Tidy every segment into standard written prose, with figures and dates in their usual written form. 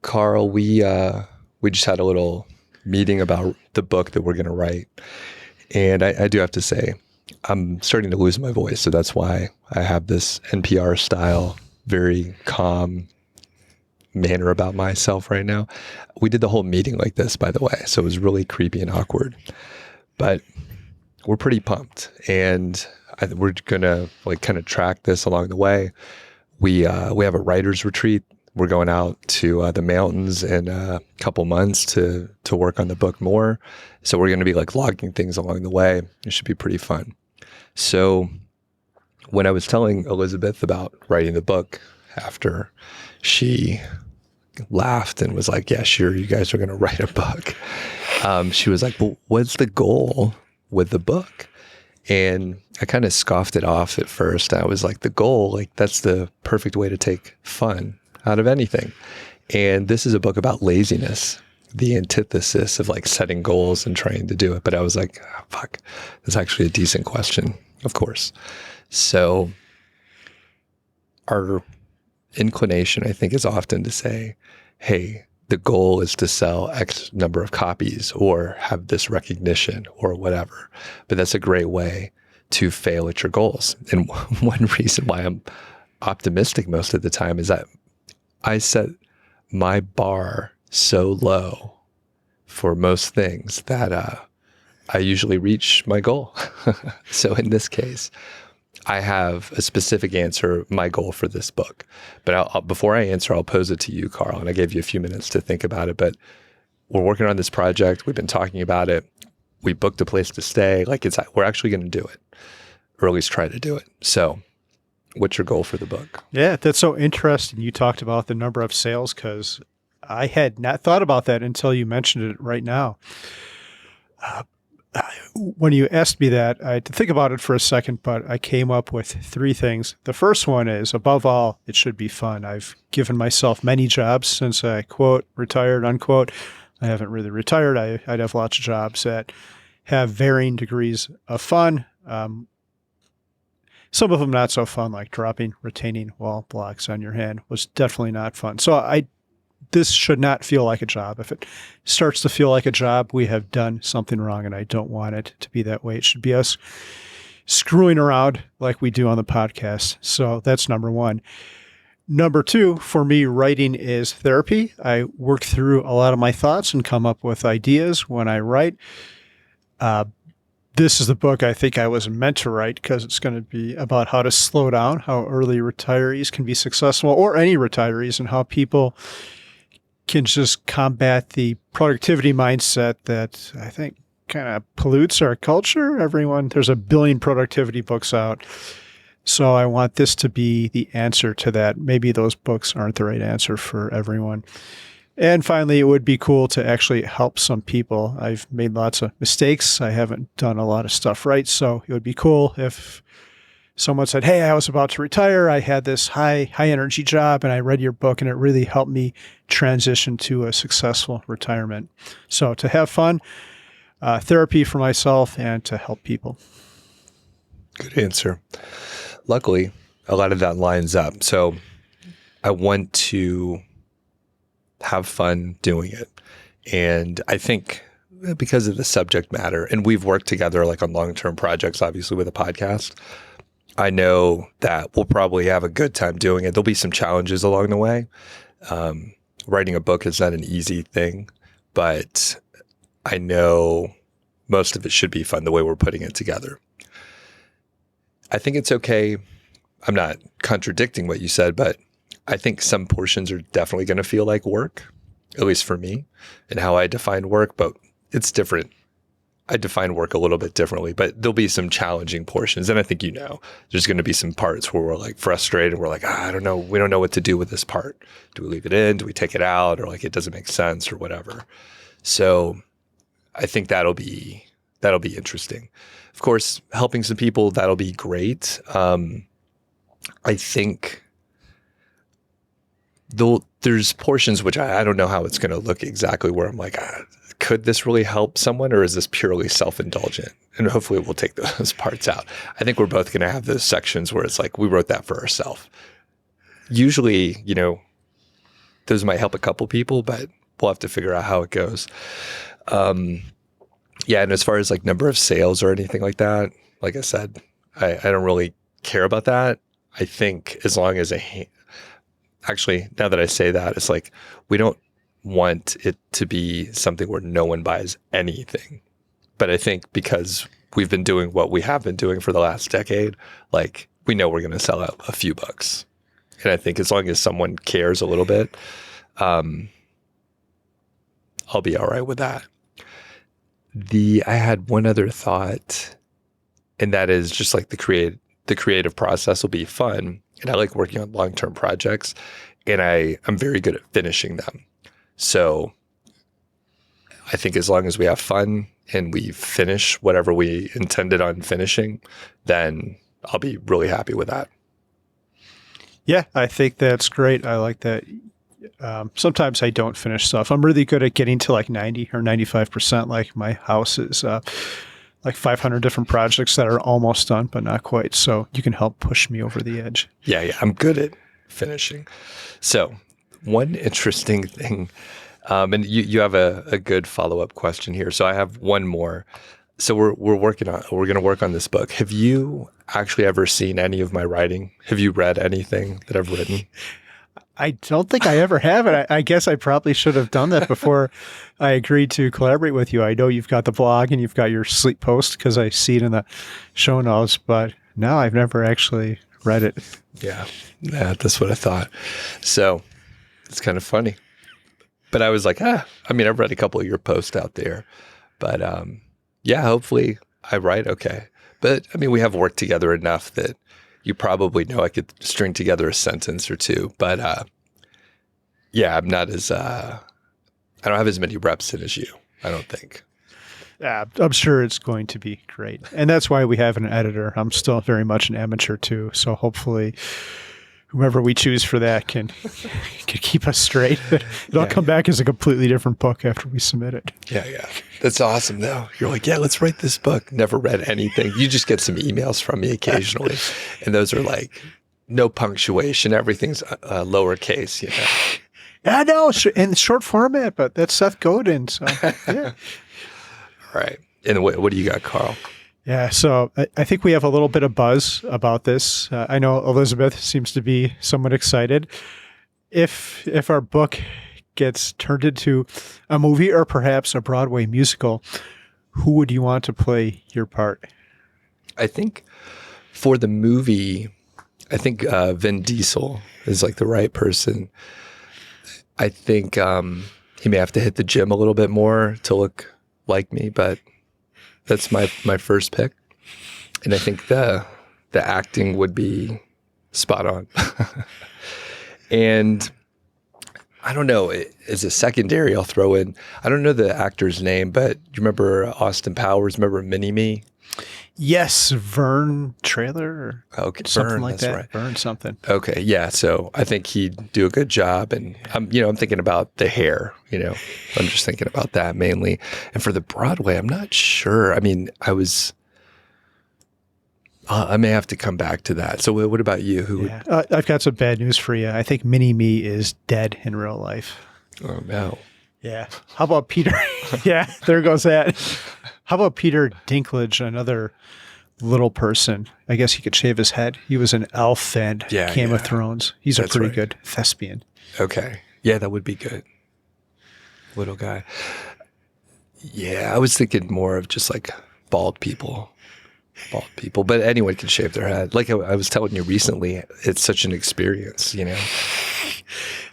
Carl, we just had a little meeting about the book that we're going to write. And I do have to say, I'm starting to lose my voice. So that's why I have this NPR style, very calm manner about myself right now. We did the whole meeting like this, by the way. So it was really creepy and awkward. But we're pretty pumped. And we're going to like kind of track this along the way. We have a writer's retreat. We're going out to the mountains in a couple months to work on the book more. So we're going to be like logging things along the way. It should be pretty fun. So when I was telling Elizabeth about writing the book after she laughed and was like, yeah, sure, you guys are going to write a book. She was like, well, what's the goal with the book? And I kind of scoffed it off at first. I was like, the goal, like that's the perfect way to take fun out of anything. And this is a book about laziness, the antithesis of like setting goals and trying to do it. But I was like, oh, fuck, that's actually a decent question, of course. So our inclination, I think, is often to say, hey, the goal is to sell X number of copies or have this recognition or whatever. But that's a great way to fail at your goals. And one reason why I'm optimistic most of the time is that I set my bar so low for most things that I usually reach my goal. So in this case, I have a specific answer, my goal for this book. But before I answer, I'll pose it to you, Carl, and I gave you a few minutes to think about it. But we're working on this project. We've been talking about it. We booked a place to stay. Like we're actually going to do it, or at least try to do it. So what's your goal for the book? Yeah, that's so interesting. You talked about the number of sales because I had not thought about that until you mentioned it right now. When you asked me that, I had to think about it for a second, but I came up with three things. The first one is, above all, it should be fun. I've given myself many jobs since I, quote, retired, unquote. I haven't really retired. I'd have lots of jobs that have varying degrees of fun. Some of them not so fun, like dropping retaining wall blocks on your hand was definitely not fun. So this should not feel like a job. If it starts to feel like a job, we have done something wrong, and I don't want it to be that way. It should be us screwing around like we do on the podcast. So that's number one. Number two, for me, writing is therapy. I work through a lot of my thoughts and come up with ideas when I write. This is the book I think I was meant to write because it's going to be about how to slow down, how early retirees can be successful, or any retirees, and how people can just combat the productivity mindset that I think kind of pollutes our culture. There's a billion productivity books out. So I want this to be the answer to that. Maybe those books aren't the right answer for everyone. And finally, it would be cool to actually help some people. I've made lots of mistakes. I haven't done a lot of stuff right. So it would be cool if someone said, hey, I was about to retire. I had this high energy job and I read your book and it really helped me transition to a successful retirement. So to have fun, therapy for myself, and to help people. Good answer. Luckily, a lot of that lines up. So I want to have fun doing it. And I think because of the subject matter, and we've worked together like on long-term projects, obviously with a podcast, I know that we'll probably have a good time doing it. There'll be some challenges along the way. Writing a book is not an easy thing, but I know most of it should be fun the way we're putting it together. I think it's okay. I'm not contradicting what you said, but I think some portions are definitely going to feel like work, at least for me, and how I define work, but it's different. I define work a little bit differently, but there'll be some challenging portions. And I think, there's going to be some parts where we're like frustrated. We're like, I don't know. We don't know what to do with this part. Do we leave it in? Do we take it out? Or like, it doesn't make sense or whatever. So I think that'll be interesting. Of course, helping some people, that'll be great. I think there's portions which I don't know how it's going to look exactly, where I'm like, could this really help someone, or is this purely self-indulgent? And hopefully we'll take those parts out. I think we're both going to have those sections where it's like, we wrote that for ourselves. Usually, those might help a couple people, but we'll have to figure out how it goes. Yeah, and as far as like number of sales or anything like that, like I said, I don't really care about that. I think as long as actually, now that I say that, it's like we don't want it to be something where no one buys anything. But I think because we've been doing what we have been doing for the last decade, like we know we're going to sell out a few books. And I think as long as someone cares a little bit, I'll be all right with that. I had one other thought, and that is just like the creative process will be fun. And I like working on long-term projects, and I'm very good at finishing them. So I think as long as we have fun and we finish whatever we intended on finishing, then I'll be really happy with that. Yeah, I think that's great. I like that. Sometimes I don't finish stuff. I'm really good at getting to like 90 or 95%. Like my house is like 500 different projects that are almost done, but not quite. So you can help push me over the edge. Yeah, I'm good at finishing. So one interesting thing, and you have a good follow-up question here. So I have one more. So we're going to work on this book. Have you actually ever seen any of my writing? Have you read anything that I've written? I don't think I ever have it. I guess I probably should have done that before I agreed to collaborate with you. I know you've got the blog and you've got your sleep post because I see it in the show notes, but no, I've never actually read it. Yeah, that's what I thought. So it's kind of funny. But I was like, I've read a couple of your posts out there. But yeah, hopefully I write okay. But we have worked together enough that you probably know I could string together a sentence or two. But yeah, I'm not as, I don't have as many reps in as you, I don't think. Yeah, I'm sure it's going to be great. And that's why we have an editor. I'm still very much an amateur too. So hopefully whomever we choose for that can keep us straight. It'll come back as a completely different book after we submit it. Yeah. That's awesome though. You're like, yeah, let's write this book. Never read anything. You just get some emails from me occasionally. And those are like no punctuation. Everything's lowercase, you know. Yeah, no, in short format, but that's Seth Godin. So yeah. All right. And what do you got, Carl? Yeah, so I think we have a little bit of buzz about this. I know Elizabeth seems to be somewhat excited. If our book gets turned into a movie or perhaps a Broadway musical, who would you want to play your part? I think for the movie, I think Vin Diesel is like the right person. I think he may have to hit the gym a little bit more to look like me, but that's my first pick. And I think the acting would be spot on. And I don't know, as a secondary, I'll throw in, I don't know the actor's name, but you remember Austin Powers? Remember Mini-Me? Yes, Vern Trailer or something like that. Right. Vern something. Okay, yeah. So I think he'd do a good job, and I'm thinking about the hair. I'm just thinking about that mainly. And for the Broadway, I'm not sure. I may have to come back to that. So what about you? I've got some bad news for you. I think Mini-Me is dead in real life. Oh no. Yeah. How about Peter? Yeah, there goes that. How about Peter Dinklage, another little person? I guess he could shave his head. He was an elf and Game of Thrones. He's a pretty good thespian. Okay. Yeah, that would be good. Little guy. Yeah, I was thinking more of just like bald people. But anyone can shave their head. Like I was telling you recently, it's such an experience,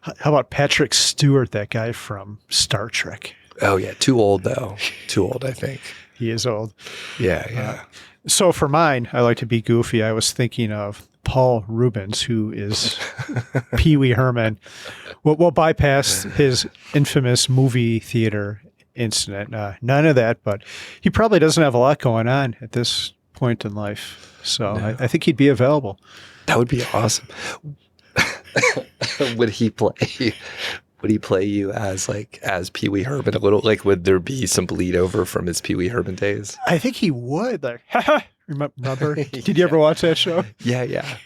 How about Patrick Stewart, that guy from Star Trek? Oh, yeah. Too old, though. Too old, I think. He is old. Yeah. So for mine, I like to be goofy. I was thinking of Paul Rubens, who is Pee Wee Herman. We'll bypass his infamous movie theater incident. None of that, but he probably doesn't have a lot going on at this point in life. So no. I think he'd be available. That would be awesome. Would he play you as Pee Wee Herman a little? Like, would there be some bleed over from his Pee Wee Herman days? I think he would. Like, remember? Did you ever watch that show? Yeah.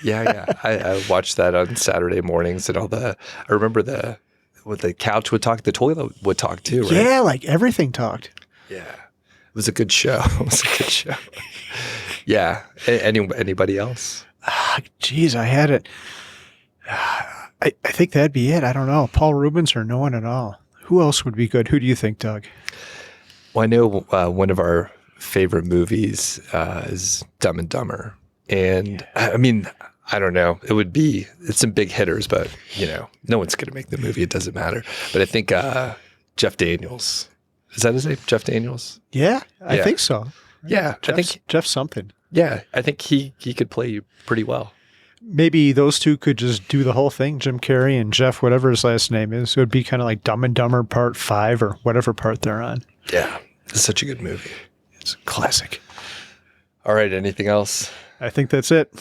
Yeah. I watched that on Saturday mornings and I remember the couch would talk, the toilet would talk too, right? Yeah, like everything talked. Yeah. It was a good show. It was a good show. Yeah. Anybody else? Geez, I had it. I think that'd be it. I don't know. Paul Rubens or no one at all. Who else would be good? Who do you think, Doug? Well, I know one of our favorite movies is Dumb and Dumber. And I mean, I don't know. It's some big hitters, but no one's going to make the movie. It doesn't matter. But I think Jeff Daniels, is that his name? Jeff Daniels? Yeah, I think so. Yeah. I think Jeff something. Yeah. I think he could play you pretty well. Maybe those two could just do the whole thing, Jim Carrey and Jeff, whatever his last name is. It would be kind of like Dumb and Dumber Part 5 or whatever part they're on. Yeah. It's such a good movie. It's a classic. All right. Anything else? I think that's it.